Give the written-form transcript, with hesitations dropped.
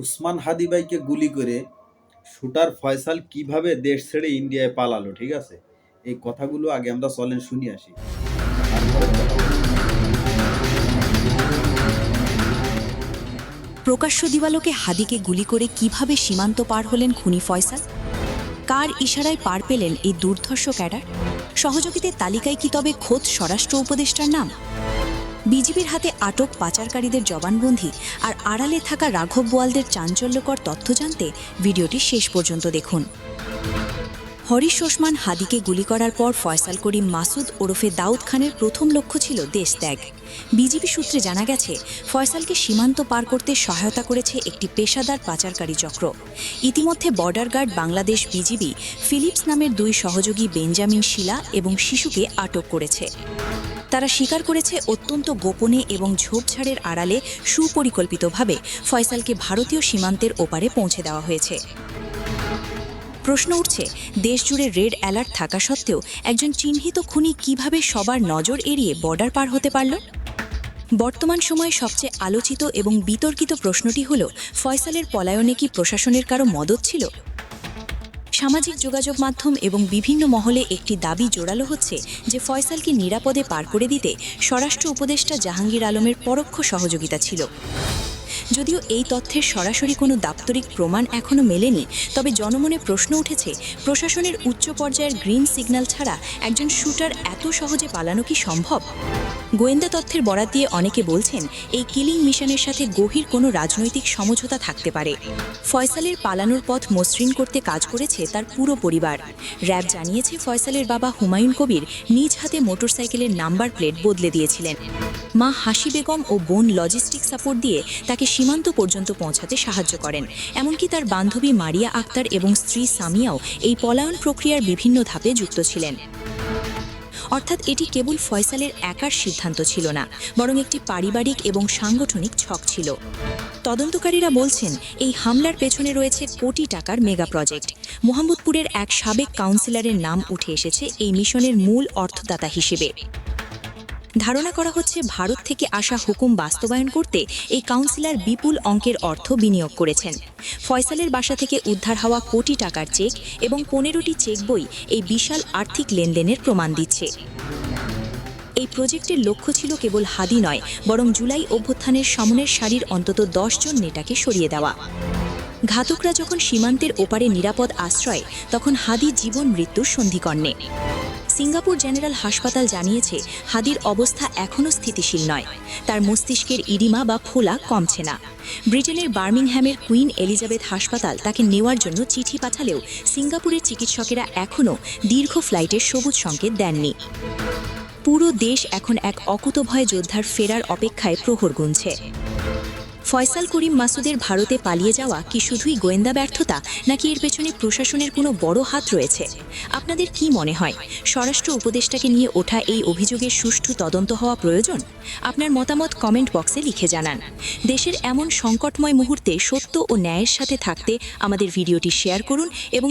উসমান হাদি ভাইকে গুলি করে শুটার ফয়সাল কিভাবে দেশ ছেড়ে ইন্ডিয়ায় পালালো, ঠিক আছে? এই কথাগুলো আগে আমরা চলেন শুনি আসি। তারপরে কথা বলবো। প্রকাশ্য দিবালোকে হাদিকে গুলি করে কিভাবে সীমান্ত পার হলেন খুনি ফয়সাল? কার ইশারায় পার পেলেন এই দুর্ধর্ষ ক্যাডার? সহযোগীদের তালিকায় কি তবে খোদ স্বরাষ্ট্র উপদেষ্টার নাম? বিজিবির হাতে আটক পাচারকারীদের জবানবন্দি আর আড়ালে থাকা রাঘব বোয়ালদের চাঞ্চল্যকর তথ্য জানতে ভিডিওটি শেষ পর্যন্ত দেখুন। হরিশ ওসমান হাদিকে গুলি করার পর ফয়সাল করিম মাসুদ ওরফে দাউদ খানের প্রথম লক্ষ্য ছিল দেশত্যাগ। বিজিবি সূত্রে জানা গেছে, ফয়সালকে সীমান্ত পার করতে সহায়তা করেছে একটি পেশাদার পাচারকারী চক্র। ইতিমধ্যে border guard Bangladesh BGB Philips নামের দুই সহযোগী বেঞ্জামিন শিলা এবং শিশুকে আটক করেছে। তারা স্বীকার করেছে অত্যন্ত গোপনে এবং ঝোপঝাড়ের আড়ালে সুপরিকল্পিতভাবে ফয়সালকে ভারতীয় সীমান্তের ওপারে পৌঁছে দেওয়া হয়েছে। প্রশ্ন উঠছে, দেশজুড়ে রেড অ্যালার্ট থাকা সত্ত্বেও একজন চিহ্নিত খুনি কিভাবে সবার নজর এড়িয়ে বর্ডার পার হতে পারল? বর্তমান সময়ে সবচেয়ে আলোচিত এবং বিতর্কিত প্রশ্নটি হল, ফয়সালের পলায়নে কি প্রশাসনের কারো মদত ছিল? সামাজিক যোগাযোগ মাধ্যম এবং বিভিন্ন মহলে একটি দাবি জোরালো হচ্ছে যে ফয়সালকে নিরাপদে পার করে দিতে স্বরাষ্ট্র উপদেষ্টা জাহাঙ্গীর আলমের পরোক্ষ সহযোগিতা ছিল। যদিও এই তথ্যের সরাসরি কোনো দাপ্তরিক প্রমাণ এখনও মেলেনি, তবে জনমনে প্রশ্ন উঠেছে, প্রশাসনের উচ্চ পর্যায়ের গ্রিন সিগন্যাল ছাড়া একজন শুটার এত সহজে পালানো কি সম্ভব? গোয়েন্দা তথ্যের বরাত দিয়ে অনেকে বলছেন, এই কিলিং মিশনের সাথে গভীর কোনো রাজনৈতিক সমঝোতা থাকতে পারে। ফয়সালের পালানোর পথ মসৃণ করতে কাজ করেছে তার পুরো পরিবার। র্যাব জানিয়েছে, ফয়সালের বাবা হুমায়ুন কবির নিজ হাতে মোটরসাইকেলের নাম্বার প্লেট বদলে দিয়েছিলেন। মা হাসি বেগম ও বোন লজিস্টিক সাপোর্ট দিয়ে তাকে সীমান্ত পর্যন্ত পৌঁছাতে সাহায্য করেন। এমনকি তার বান্ধবী মারিয়া আক্তার এবং স্ত্রী সামিয়াও এই পলায়ন প্রক্রিয়ার বিভিন্ন ধাপে যুক্ত ছিলেন। অর্থাৎ এটি কেবল ফয়সালের একার সিদ্ধান্ত ছিল না, বরং একটি পারিবারিক এবং সাংগঠনিক ছক ছিল। তদন্তকারীরা বলছেন, এই হামলার পেছনে রয়েছে কোটি টাকার মেগা প্রজেক্ট। মোহাম্মদপুরের এক সাবেক কাউন্সিলরের নাম উঠে এসেছে এই মিশনের মূল অর্থদাতা হিসেবে। ধারণা করা হচ্ছে, ভারত থেকে আসা হুকুম বাস্তবায়ন করতে এই কাউন্সিলর বিপুল অঙ্কের অর্থ বিনিয়োগ করেছেন। ফয়সালের বাসা থেকে উদ্ধার হওয়া কোটি টাকার চেক এবং 15টি চেক বই এই বিশাল আর্থিক লেনদেনের প্রমাণ দিচ্ছে। এই প্রজেক্টের লক্ষ্য ছিল কেবল হাদি নয়, বরং জুলাই অভ্যুত্থানের সামনের সারির অন্তত 10 জন নেতাকে সরিয়ে দেওয়া। ঘাতকরা যখন সীমান্তের ওপারে নিরাপদ আশ্রয়, তখন হাদি জীবন মৃত্যুর সন্ধিকর্ণে। সিঙ্গাপুর জেনারেল হাসপাতাল জানিয়েছে, হাদির অবস্থা এখনও স্থিতিশীল নয়। তার মস্তিষ্কের ইডিমা বা ফোলা কমছে না। ব্রিটেনের বার্মিংহ্যামের কুইন এলিজাবেথ হাসপাতাল তাকে নেওয়ার জন্য চিঠি পাঠালেও সিঙ্গাপুরের চিকিৎসকেরা এখনও দীর্ঘ ফ্লাইটের সবুজ সংকেত দেননি। পুরো দেশ এখন এক অকুতভয় যোদ্ধার ফেরার অপেক্ষায় প্রহর গুনছে। ফয়সাল করিম মাসুদের ভারতে পালিয়ে যাওয়া কি শুধুই গোয়েন্দা ব্যর্থতা, নাকি এর পেছনে প্রশাসনের কোনো বড় হাত রয়েছে? আপনাদের কি মনে হয়, স্বরাষ্ট্র উপদেষ্টাকে নিয়ে ওঠা এই অভিযোগের সুষ্ঠু তদন্ত হওয়া প্রয়োজন? আপনার মতামত কমেন্ট বক্সে লিখে জানান। দেশের এমন সংকটময় মুহূর্তে সত্য ও ন্যায়ের সাথে থাকতে আমাদের ভিডিওটি শেয়ার করুন এবং